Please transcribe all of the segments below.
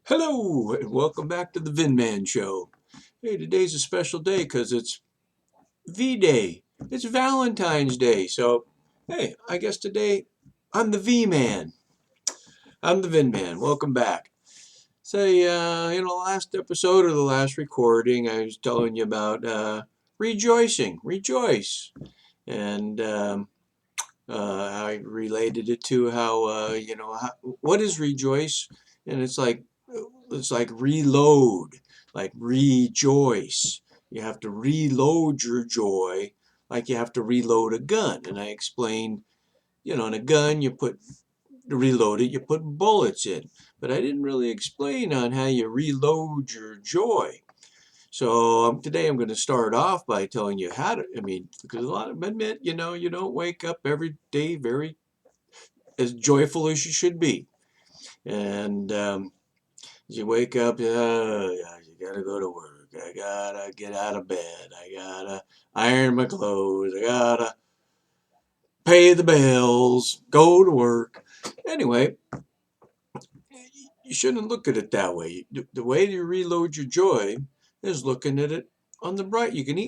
Hello, and welcome back to the Vin-Man show. Hey, today's a special day because it's V-Day. It's Valentine's Day. So, hey, I guess today I'm the V-Man. I'm the Vin-Man. Welcome back. Say, last episode or the last recording, I was telling you about rejoicing. Rejoice. And I related it to how, what is rejoice? And it's like reload, like rejoice. You have to reload your joy like you have to reload a gun. And I explained, in a gun, you put to reload it, you put bullets in. But I didn't really explain on how you reload your joy. So today I'm going to start off by telling you how to, because a lot of admit, you don't wake up every day very as joyful as you should be. And you wake up, yeah, you gotta go to work. I gotta get out of bed. I gotta iron my clothes. I gotta pay the bills, go to work. Anyway, you shouldn't look at it that way. The way you reload your joy is looking at it on the bright. You can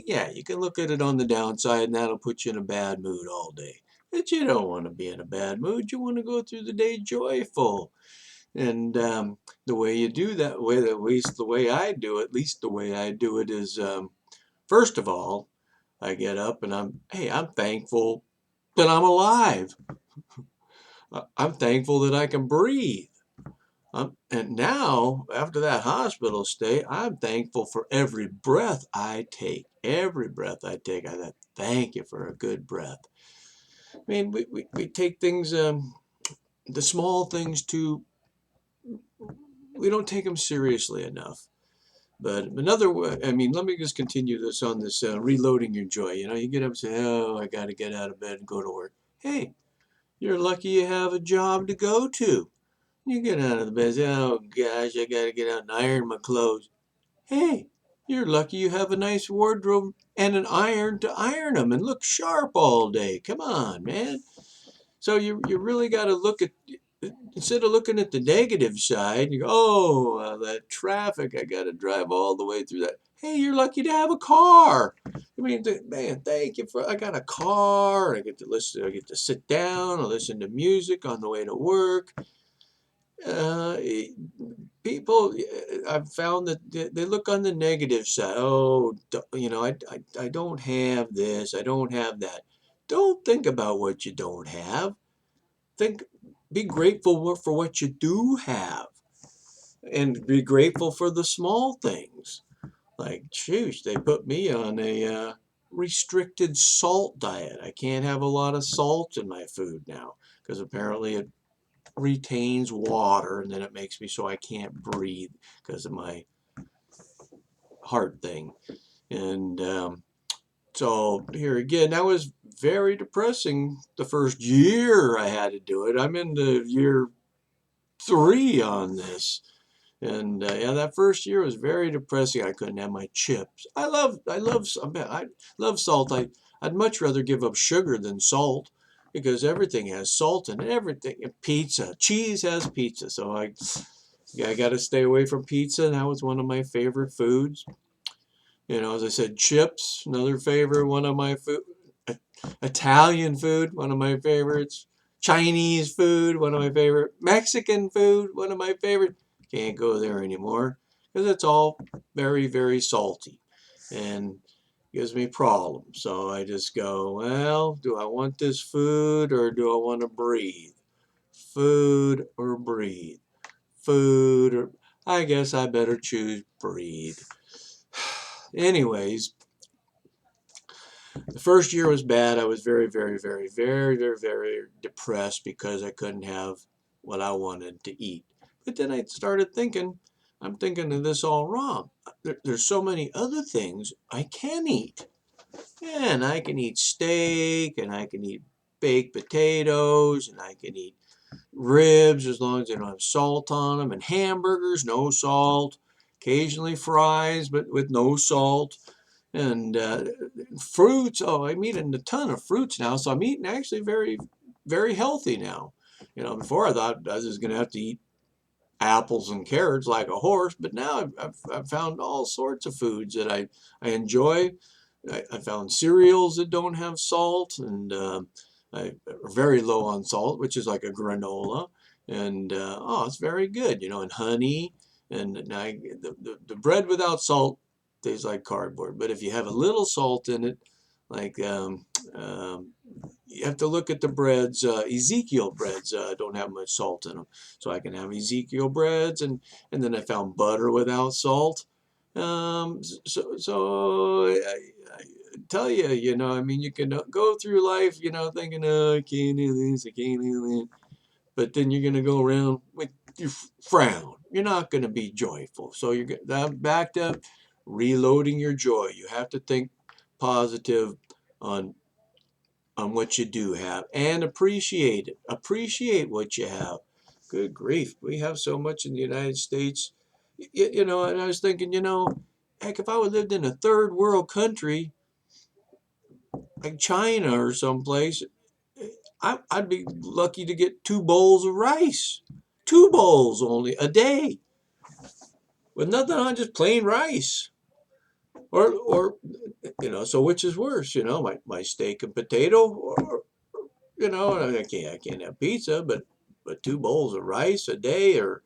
look at it on the downside, and that'll put you in a bad mood all day. But you don't want to be in a bad mood. You want to go through the day joyful. And the way you do that, at least the way I do it, at least the way I do it is, first of all, I get up and I'm thankful that I'm alive. I'm thankful that I can breathe. And now, after that hospital stay, I'm thankful for every breath I take. Every breath I take, I thank you for a good breath. I mean, we take things, the small things we don't take them seriously enough. But another way, let me just continue this on this reloading your joy. You get up and say, oh, I got to get out of bed and go to work. Hey, you're lucky you have a job to go to. You get out of the bed and say, oh, gosh, I got to get out and iron my clothes. Hey, you're lucky you have a nice wardrobe and an iron to iron them and look sharp all day. Come on, man. So you really got to look at, instead of looking at the negative side, you go, oh, that traffic, I got to drive all the way through that. Hey, you're lucky to have a car. Man, thank you for, I got a car. I get to sit down, I listen to music on the way to work. Uh, People, I've found that they look on the negative side. Oh, I don't have this, I don't have that. Don't think about what you don't have. Think, be grateful for what you do have, and be grateful for the small things. Like, shoot, they put me on a restricted salt diet. I can't have a lot of salt in my food now because apparently it retains water, and then it makes me so I can't breathe because of my heart thing. And so here again, that was very depressing the first year I had to do it. I'm in the year 3 on this. And yeah, that first year was very depressing. I couldn't have my chips. I love salt. I'd much rather give up sugar than salt because everything has salt in it. Everything, pizza, cheese has pizza. So I got to stay away from pizza. That was one of my favorite foods. As I said, chips, another favorite, one of my food. Italian food, one of my favorites. Chinese food, one of my favorite. Mexican food, one of my favorite. Can't go there anymore because it's all very, very salty and gives me problems. So I just go, well, do I want this food or do I want to breathe? Food or breathe? Food or I guess I better choose breathe. Anyways, the first year was bad. I was very, very, very, very, very, very depressed because I couldn't have what I wanted to eat. But then I started thinking, I'm thinking of this all wrong. There's so many other things I can eat. And I can eat steak, and I can eat baked potatoes, and I can eat ribs as long as they don't have salt on them, and hamburgers, no salt. Occasionally fries, but with no salt. And fruits, oh, I'm eating a ton of fruits now, so I'm eating actually very, very healthy now. Before I thought I was just going to have to eat apples and carrots like a horse, but now I've found all sorts of foods that I enjoy. I found cereals that don't have salt and are very low on salt, which is like a granola. And oh, it's very good, you know, and honey. And now the bread without salt tastes like cardboard. But if you have a little salt in it, like you have to look at the breads. Ezekiel breads don't have much salt in them, so I can have Ezekiel breads, and then I found butter without salt. I tell you, you know, I mean, you can go through life, you know, thinking, oh, I can't do this, I can't do that, but then you're gonna go around with your frown. You're not gonna be joyful. So you're back to reloading your joy. You have to think positive on what you do have and appreciate it. Appreciate what you have. Good grief, we have so much in the United States. You know, and I was thinking, you know, heck, if I would lived in a third world country like China or someplace, I'd be lucky to get 2 bowls of rice. 2 bowls only a day with nothing on, just plain rice. Or you know, so which is worse, you know, my steak and potato, or you know, I can't have pizza, but 2 bowls of rice a day, or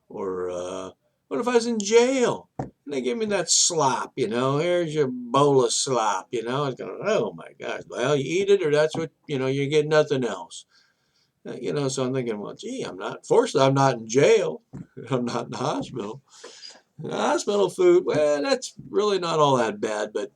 what if I was in jail and they give me that slop, you know, here's your bowl of slop, you know, it's going, oh my gosh, well, you eat it, or that's what, you know, you get nothing else. You know, so I'm thinking, well, gee, fortunately, I'm not in jail. I'm not in the hospital. The hospital food, well, that's really not all that bad, but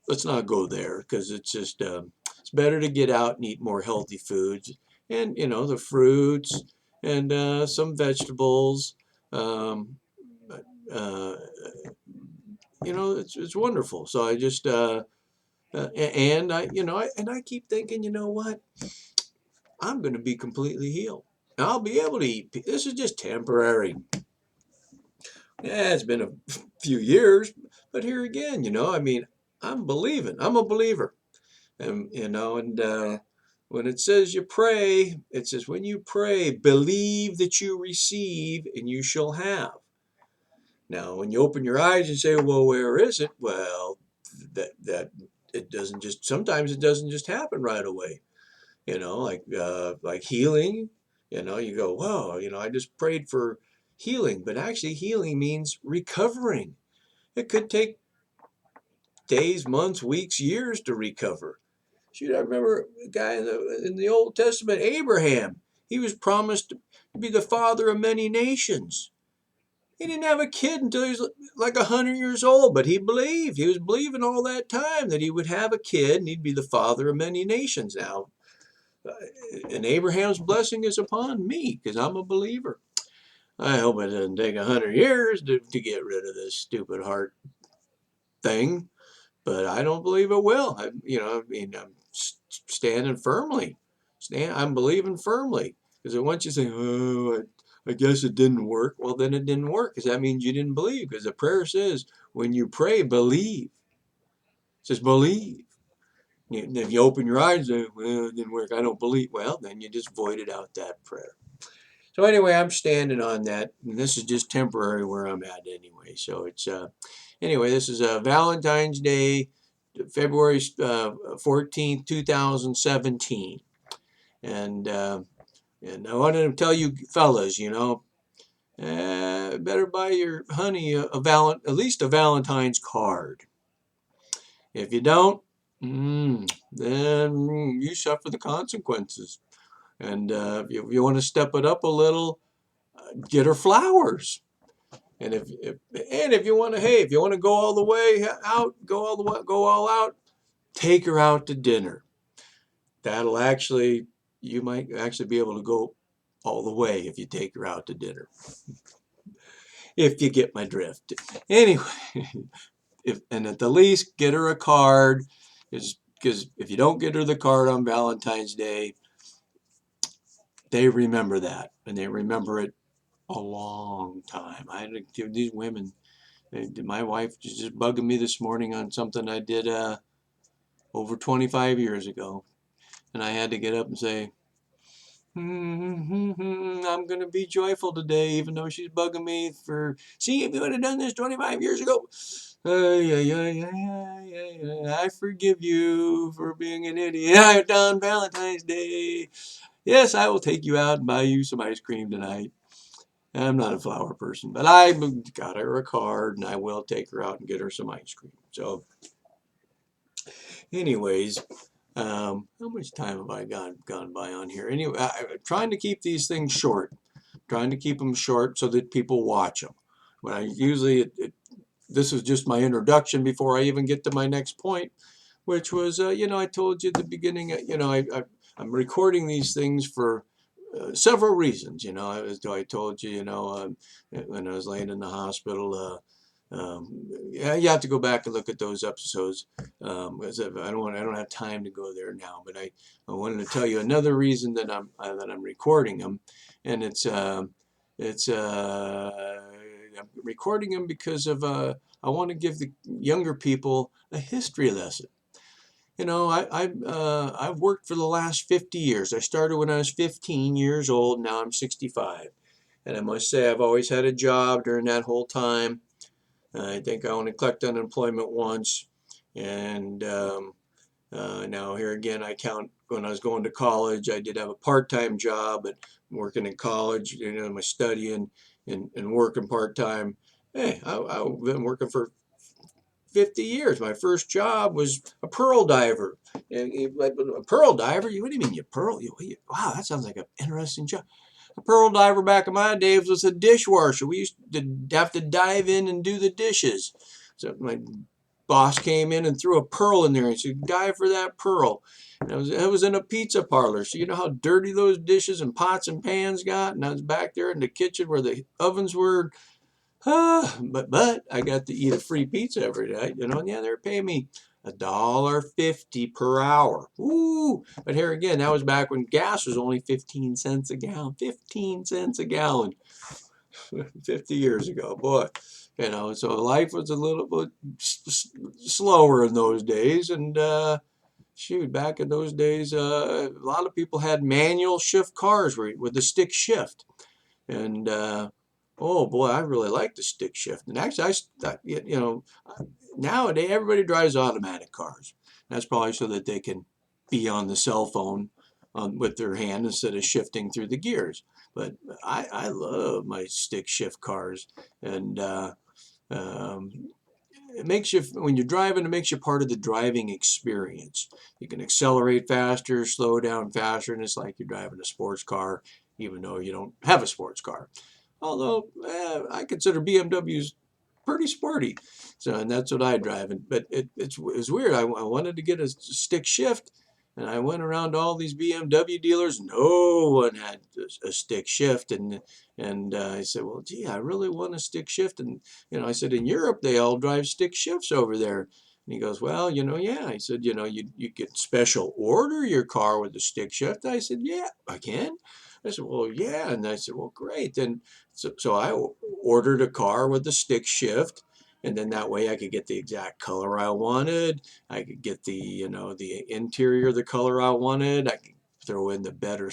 let's not go there because it's just, it's better to get out and eat more healthy foods, and, you know, the fruits and some vegetables. Um, uh, you know, it's wonderful. So I just, and I keep thinking, you know what? I'm going to be completely healed. I'll be able to eat. This is just temporary. Yeah, it's been a few years, but here again, you know, I mean, I'm believing. I'm a believer, and you know, and when it says you pray, it says when you pray, believe that you receive, and you shall have. Now, when you open your eyes and say, "Well, where is it?" Well, that it doesn't just. Sometimes it doesn't just happen right away. You know, like healing. You know, you go, "Whoa!" You know, I just prayed for healing, but actually, healing means recovering. It could take days, months, weeks, years to recover. Shoot, I remember a guy in the Old Testament, Abraham. He was promised to be the father of many nations. He didn't have a kid until he was like 100 years old, but he believed. He was believing all that time that he would have a kid and he'd be the father of many nations. Now, uh, and Abraham's blessing is upon me because I'm a believer. I hope it doesn't take 100 years to get rid of this stupid heart thing, but I don't believe it will. I mean, I'm standing firmly. I'm believing firmly. Because once you say, oh, I guess it didn't work, well, then it didn't work because that means you didn't believe. Because the prayer says, when you pray, believe. It says, believe. And if you open your eyes and say, well, it didn't work, I don't believe, well, then you just voided out that prayer. So anyway, I'm standing on that. And this is just temporary where I'm at anyway. So it's, anyway, this is Valentine's Day, February 14th, 2017. And I wanted to tell you fellas, you know, better buy your honey at least a Valentine's card. If you don't, then you suffer the consequences. And if you want to step it up a little, get her flowers. And if you want to, hey, if you want to go all the way out, go all out, take her out to dinner. That'll actually, you might actually be able to go all the way if you take her out to dinner. If you get my drift. Anyway, and at the least get her a card, because if you don't get her the card on Valentine's Day, they remember that, and they remember it a long time. I had to give these women. My wife was just bugging me this morning on something I did over 25 years ago, and I had to get up and say, I'm going to be joyful today, even though she's bugging me for, see, if you would have done this 25 years ago. I forgive you for being an idiot on Valentine's Day. Yes, I will take you out and buy you some ice cream tonight. I'm not a flower person, but I got her a card and I will take her out and get her some ice cream. So, anyways, how much time have I gone by on here? Anyway, I'm trying to keep these things short, trying to keep them short so that people watch them. When I usually, this is just my introduction before I even get to my next point, which was, I told you at the beginning, I'm recording these things for several reasons. I told you, when I was laying in the hospital, yeah, you have to go back and look at those episodes. Because I don't have time to go there now. But I wanted to tell you another reason that I'm recording them, and I'm recording them because of I want to give the younger people a history lesson. I've worked for the last 50 years. I started when I was 15 years old. Now I'm 65. And I must say, I've always had a job during that whole time. I think I only collected unemployment once. And now here again, I count when I was going to college, I did have a part-time job, but working in college, my studying and working part-time. Hey, I've been working for 50 years. My first job was a pearl diver. A pearl diver? What do you mean you pearl? Wow, that sounds like an interesting job. A pearl diver back in my days was a dishwasher. We used to have to dive in and do the dishes. So my boss came in and threw a pearl in there and said, dive for that pearl. And I was in a pizza parlor. So you know how dirty those dishes and pots and pans got? And I was back there in the kitchen where the ovens were. But I got to eat a free pizza every day, and yeah, they're paying me $1.50 per hour. Ooh! But here again, that was back when gas was only 15 cents a gallon. 15 cents a gallon. 50 years ago, boy. So life was a little bit slower in those days, and shoot, back in those days, a lot of people had manual shift cars with the stick shift. And oh boy, I really like the stick shift. And actually, nowadays everybody drives automatic cars. That's probably so that they can be on the cell phone with their hand instead of shifting through the gears. But I love my stick shift cars, and um, it makes you, when you're driving, it makes you part of the driving experience. You can accelerate faster, slow down faster, and it's like you're driving a sports car, even though you don't have a sports car. Although I consider BMWs pretty sporty, so, and that's what I drive. But it's weird. I wanted to get a stick shift, and I went around to all these BMW dealers. No one had a stick shift, and I said, well, gee, I really want a stick shift. And I said, in Europe they all drive stick shifts over there. And he goes, well, yeah. I said, you can special order your car with a stick shift. I said, yeah, I can. I said, well, yeah. And I said, well, great. And so I ordered a car with a stick shift. And then that way I could get the exact color I wanted. I could get the interior, the color I wanted. I could throw in the better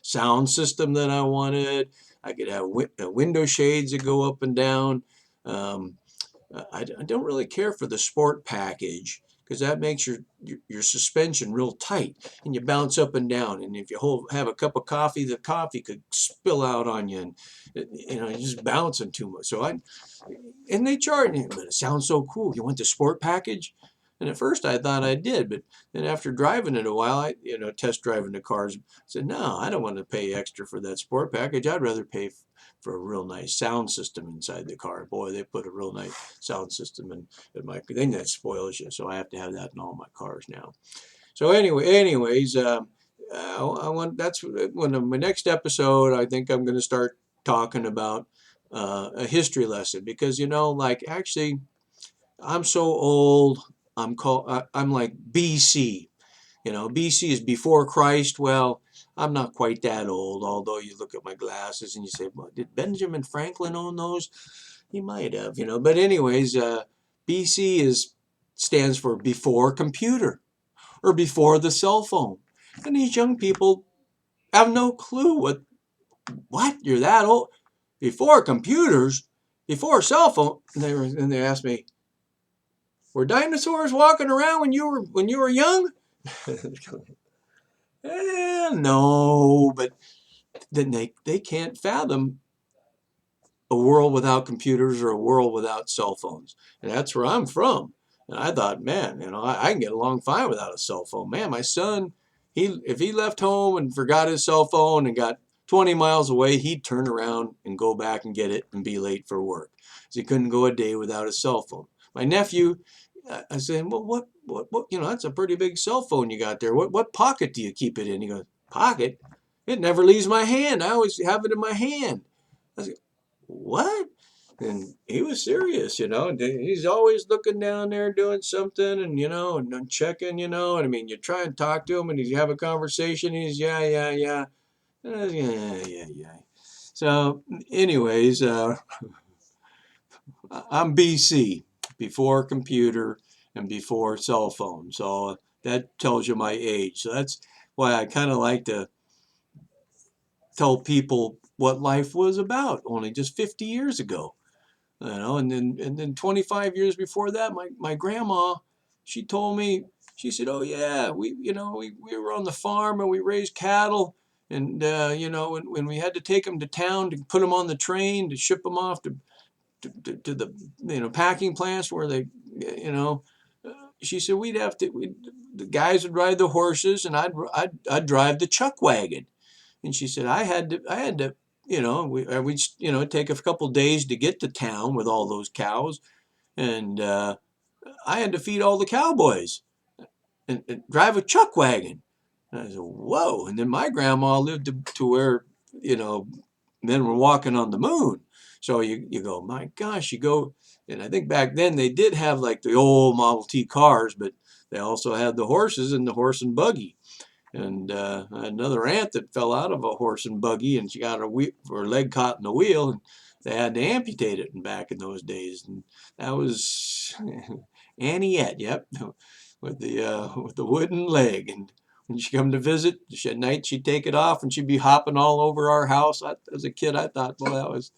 sound system that I wanted. I could have window shades that go up and down. Um, I don't really care for the sport package because that makes your suspension real tight and you bounce up and down. And if you have a cup of coffee, the coffee could spill out on you, and you're just bouncing too much. And they charge me, but it sounds so cool. You want the sport package? And at first I thought I did, but then after driving it a while, test driving the cars, I said, no, I don't want to pay extra for that sport package. I'd rather pay for a real nice sound system inside the car. Boy, they put a real nice sound system in my thing that spoils you. So I have to have that in all my cars now. So anyways, I want that's one of my next episode. I think I'm going to start talking about a history lesson because like actually, I'm so old. I'm like BC. BC is before Christ. Well, I'm not quite that old, although you look at my glasses and you say, well, did Benjamin Franklin own those? He might have, But anyways, BC stands for before computer or before the cell phone. And these young people have no clue what you're that old. Before computers, before cell phone, and they asked me, were dinosaurs walking around when you were young? No, but then they can't fathom a world without computers or a world without cell phones. And that's where I'm from. And I thought, man, I can get along fine without a cell phone. Man, my son, if he left home and forgot his cell phone and got 20 miles away, he'd turn around and go back and get it and be late for work. So he couldn't go a day without a cell phone. My nephew, I said, well, what, that's a pretty big cell phone you got there. What pocket do you keep it in? He goes, pocket? It never leaves my hand. I always have it in my hand. I said, what? And he was serious, He's always looking down there doing something and checking, And I mean, you try and talk to him and you have a conversation. He's, yeah, yeah, yeah. Yeah, yeah, yeah. So, anyways, I'm BC, before computer and before cell phone. So that tells you my age. So that's why I kind of like to tell people what life was about only just 50 years ago. And then 25 years before that, my grandma, she told me, she said, oh yeah, we were on the farm and we raised cattle. And, when we had to take them to town to put them on the train to ship them off to the, packing plants where they, you know, she said the guys would ride the horses and I'd drive the chuck wagon. And she said, I had to, we'd, take a couple days to get to town with all those cows. And I had to feed all the cowboys and drive a chuck wagon. And I said, whoa. And then my grandma lived to where, you know, men were walking on the moon. So you go, my gosh, you go. And I think back then they did have like the old Model T cars, but they also had the horses and the horse and buggy. And I had another aunt that fell out of a horse and buggy, and she got her leg caught in the wheel, and they had to amputate it back in those days. And that was Anniette, yep, with the wooden leg. And when she come to visit, at night she'd take it off, and she'd be hopping all over our house. As a kid, I thought, boy, that was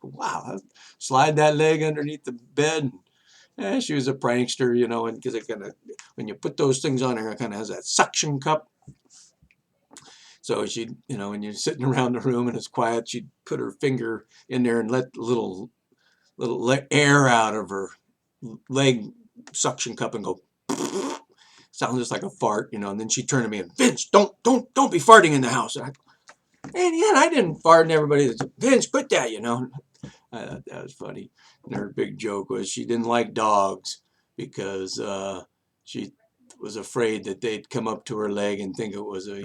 wow. Slide that leg underneath the bed. She was a prankster, and because it when you put those things on her, it kind of has that suction cup. So she'd, when you're sitting around the room and it's quiet, she'd put her finger in there and let little air out of her leg suction cup and go. Sounds just like a fart, and then she'd turn to me and, Vince, don't be farting in the house. And I didn't fart, and everybody said, Vince, quit that, I thought that was funny. And her big joke was she didn't like dogs because she was afraid that they'd come up to her leg and think it was a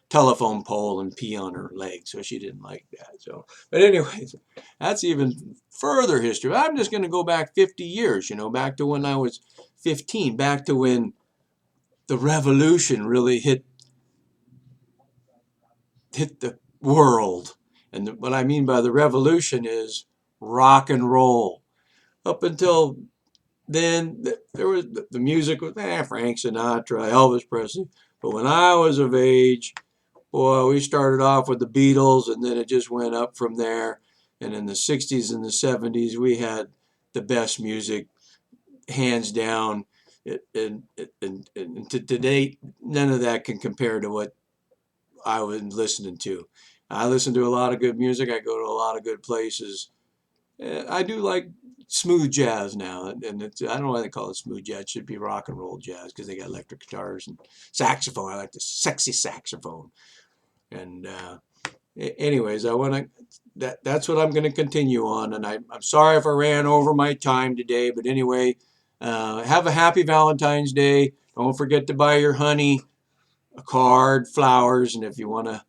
telephone pole and pee on her leg. So she didn't like that. So, but anyways, that's even further history. I'm just going to go back 50 years, back to when I was 15, back to when the revolution really hit the world. And what I mean by the revolution is rock and roll. Up until then, there was the music was Frank Sinatra, Elvis Presley. But when I was of age, boy, we started off with the Beatles, and then it just went up from there. And in the 60s and the 70s, we had the best music, hands down. And to date, none of that can compare to what I was listening to. I listen to a lot of good music. I go to a lot of good places. I do like smooth jazz now, and I don't know why they call it smooth jazz. It should be rock and roll jazz because they got electric guitars and saxophone. I like the sexy saxophone. And anyways, I want to. That's what I'm going to continue on. And I'm sorry if I ran over my time today, but anyway, have a happy Valentine's Day. Don't forget to buy your honey a card, flowers, and if you want to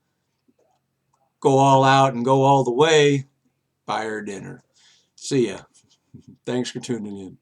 go all out and go all the way, buy her dinner. See ya. Thanks for tuning in.